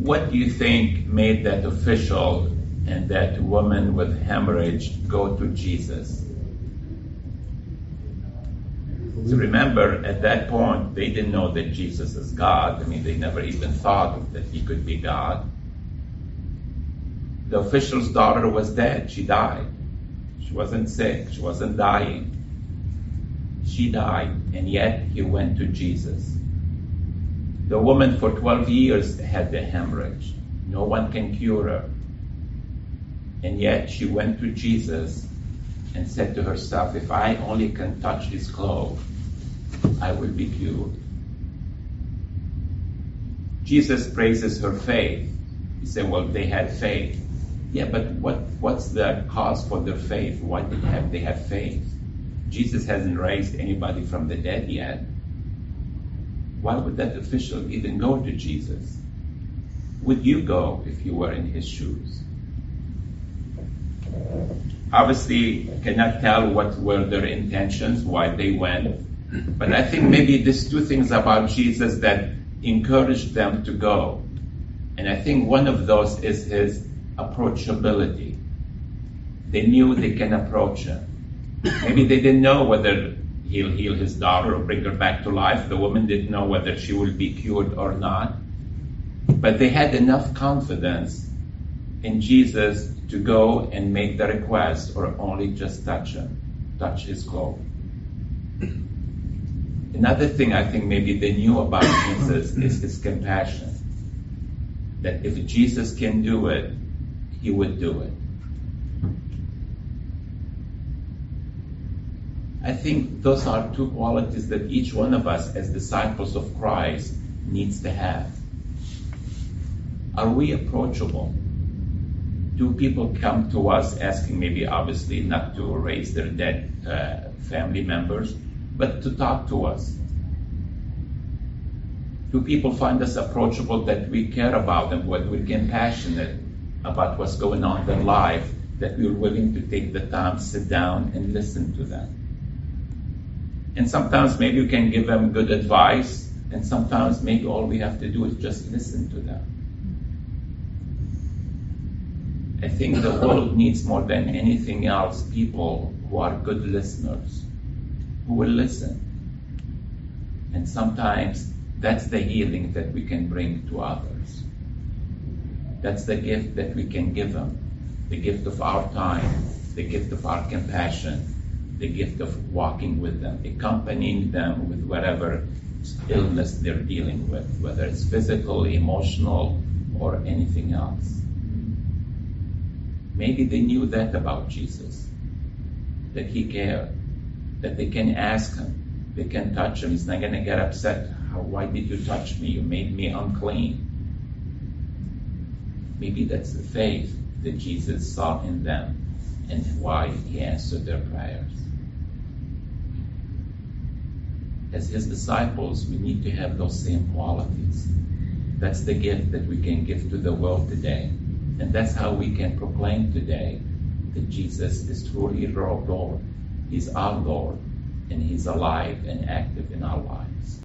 What do you think made that official and that woman with hemorrhage go to Jesus? So remember, at that point, they didn't know that Jesus is God. I mean, they never even thought that he could be God. The official's daughter was dead. She died. She wasn't sick. She wasn't dying. She died, and yet he went to Jesus. The woman for 12 years had the hemorrhage. No one can cure her. And yet she went to Jesus and said to herself, if I only can touch his clothes, I will be cured. Jesus praises her faith. He said, well, they had faith. Yeah, but what's the cause for their faith? Why did they have faith? Jesus hasn't raised anybody from the dead yet. Why would that official even go to Jesus? Would you go if you were in his shoes? Obviously, cannot tell what were their intentions, why they went. But I think maybe there's two things about Jesus that encouraged them to go. And I think one of those is his approachability. They knew they can approach him. Maybe they didn't know whether he'll heal his daughter or bring her back to life. The woman didn't know whether she will be cured or not. But they had enough confidence in Jesus to go and make the request or only just touch him, touch his clothes. Another thing I think maybe they knew about Jesus is his compassion. That if Jesus can do it, he would do it. I think those are two qualities that each one of us as disciples of Christ needs to have. Are we approachable? Do people come to us asking, maybe obviously not to raise their dead family members, but to talk to us? Do people find us approachable, that we care about them, that we're compassionate about what's going on in their life, that we're willing to take the time to sit down and listen to them? And sometimes maybe you can give them good advice, and sometimes maybe all we have to do is just listen to them. I think the world needs more than anything else people who are good listeners, who will listen. And sometimes that's the healing that we can bring to others. That's the gift that we can give them. The gift of our time, the gift of our compassion, the gift of walking with them, accompanying them with whatever illness they're dealing with, whether it's physical, emotional, or anything else. Maybe they knew that about Jesus, that he cared, that they can ask him, they can touch him. He's not going to get upset. Why did you touch me? You made me unclean. Maybe that's the faith that Jesus saw in them and why he answered their prayers. As his disciples, we need to have those same qualities. That's the gift that we can give to the world today. And that's how we can proclaim today that Jesus is truly our Lord. He's our Lord, and he's alive and active in our lives.